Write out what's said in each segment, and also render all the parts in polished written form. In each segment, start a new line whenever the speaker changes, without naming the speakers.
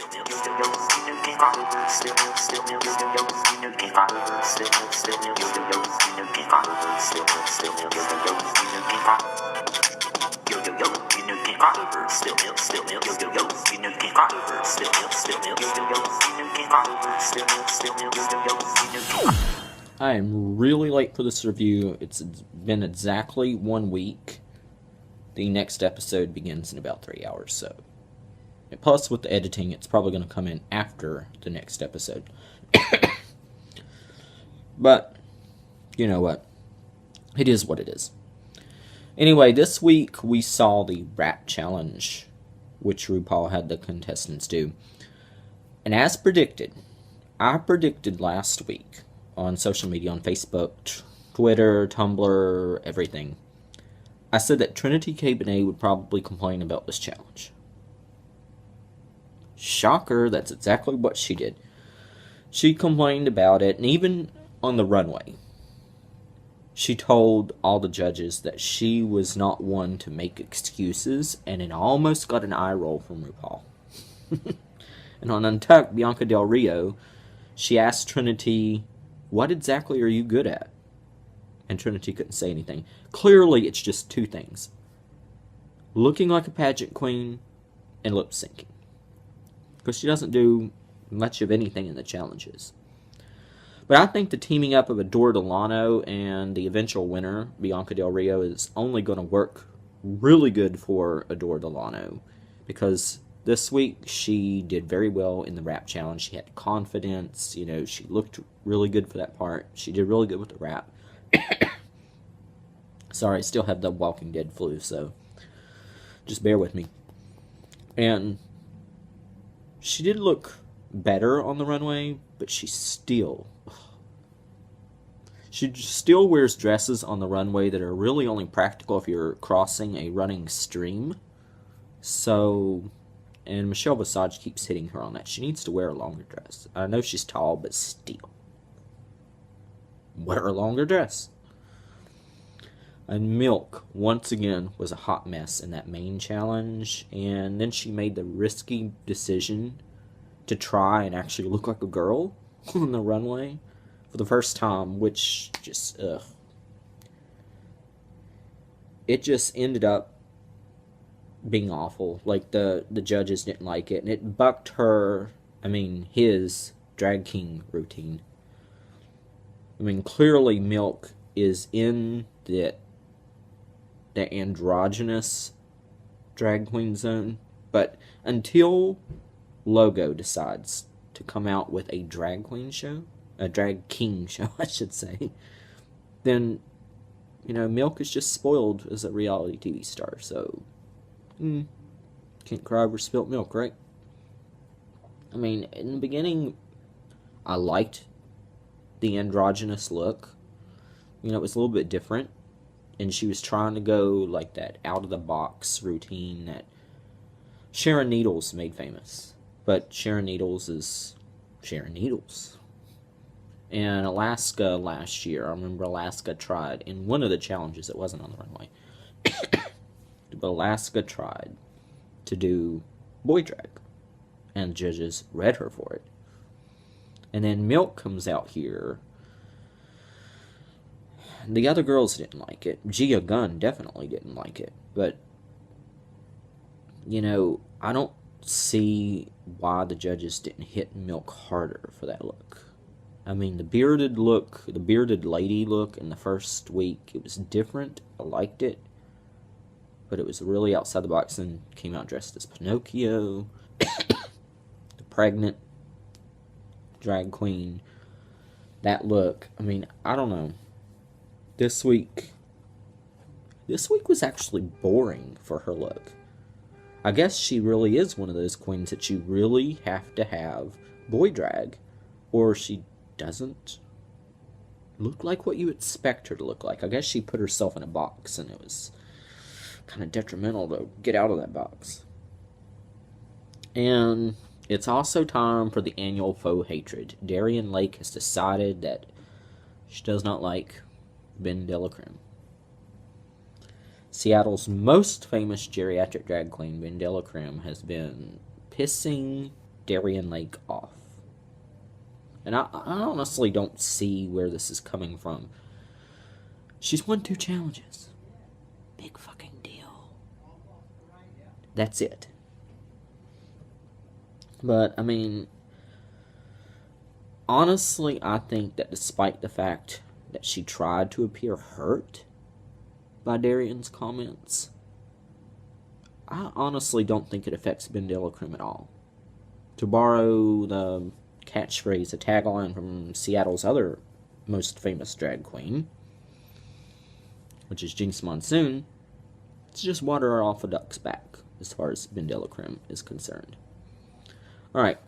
I am really late for this review. It's been exactly 1 week. The next episode begins in about 3 hours, so. And plus, with the editing, it's probably going to come in after the next episode. But, you know what? It is what it is. Anyway, this week we saw the rap challenge, which RuPaul had the contestants do. And as predicted, I predicted last week on social media, on Facebook, Twitter, Tumblr, everything, I said that Trinity K. Bonet would probably complain about this challenge. Shocker, that's exactly what she did. She complained about it, and even on the runway, she told all the judges that she was not one to make excuses, and it almost got an eye roll from RuPaul. And on Untucked, Bianca Del Rio, she asked Trinity, "What exactly are you good at?" And Trinity couldn't say anything. Clearly, it's just two things: looking like a pageant queen and lip syncing. Because she doesn't do much of anything in the challenges. But I think the teaming up of Adore Delano and the eventual winner, Bianca Del Rio, is only going to work really good for Adore Delano. Because this week, she did very well in the rap challenge. She had confidence. You know, she looked really good for that part. She did really good with the rap. Sorry, I still have the Walking Dead flu, so just bear with me. And she did look better on the runway, but she still wears dresses on the runway that are really only practical if you're crossing a running stream. So, and Michelle Visage keeps hitting her on that. She needs to wear a longer dress. I know she's tall, but still, wear a longer dress. And Milk, once again, was a hot mess in that main challenge. And then she made the risky decision to try and actually look like a girl on the runway for the first time, which just, it just ended up being awful. Like, the judges didn't like it. And it bucked his drag king routine. I mean, clearly Milk is in the androgynous drag queen zone, but until Logo decides to come out with a drag queen show, a drag king show, I should say, then, you know, Milk is just spoiled as a reality TV star, so, can't cry over spilt milk, right? I mean, in the beginning, I liked the androgynous look. You know, it was a little bit different. And she was trying to go like that out-of-the-box routine that Sharon Needles made famous. But Sharon Needles is Sharon Needles. And Alaska last year, I remember Alaska tried, in one of the challenges, it wasn't on the runway, but Alaska tried to do boy drag. And judges read her for it. And then Milk comes out here. The other girls didn't like it. Gia Gunn definitely didn't like it. But, you know, I don't see why the judges didn't hit Milk harder for that look. I mean, the bearded look, the bearded lady look in the first week, it was different. I liked it. But it was really outside the box, and came out dressed as Pinocchio. The pregnant drag queen. That look, I mean, I don't know. This week was actually boring for her look. I guess she really is one of those queens that you really have to have boy drag, or she doesn't look like what you expect her to look like. I guess she put herself in a box, and it was kind of detrimental to get out of that box. And it's also time for the annual faux hatred. Darian Lake has decided that she does not like Ben Delacreme. Seattle's most famous geriatric drag queen, Ben Delacreme, has been pissing Darien Lake off. And I honestly don't see where this is coming from. She's won 2 challenges. Big fucking deal. That's it. But, I mean, honestly, I think that despite the fact that she tried to appear hurt by Darien's comments, I honestly don't think it affects Ben de la Creme at all. To borrow the catchphrase, a tagline from Seattle's other most famous drag queen, which is Jinx Monsoon, it's just water off a duck's back as far as Ben de la Creme is concerned. Alright,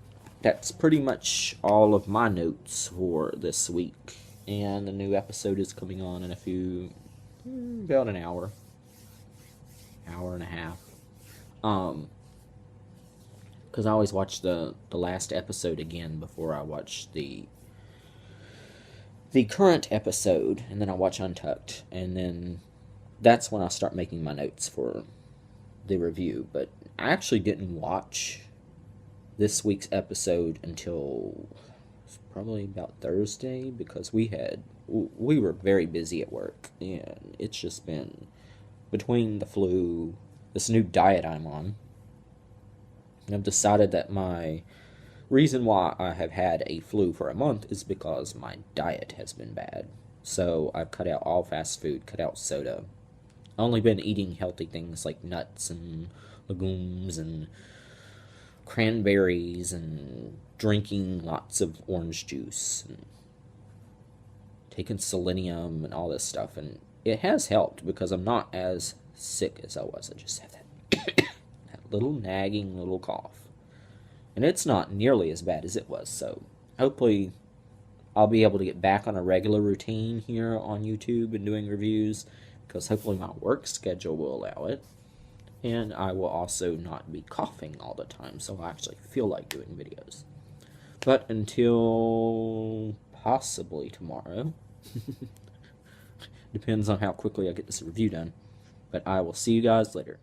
that's pretty much all of my notes for this week. And the new episode is coming on in about an hour and a half. Because I always watch the last episode again before I watch the current episode, and then I watch Untucked, and then that's when I start making my notes for the review. But I actually didn't watch this week's episode until probably about Thursday, because we were very busy at work, and it's just been between the flu, this new diet I'm on. And I've decided that my reason why I have had a flu for a month is because my diet has been bad. So I've cut out all fast food, cut out soda. I've only been eating healthy things like nuts and legumes and cranberries and drinking lots of orange juice and taking selenium and all this stuff. And it has helped because I'm not as sick as I was. I just have that little nagging little cough, and it's not nearly as bad as it was. So hopefully I'll be able to get back on a regular routine here on YouTube and doing reviews, because hopefully my work schedule will allow it, and I will also not be coughing all the time, so I actually feel like doing videos. But until possibly tomorrow, depends on how quickly I get this review done, but I will see you guys later.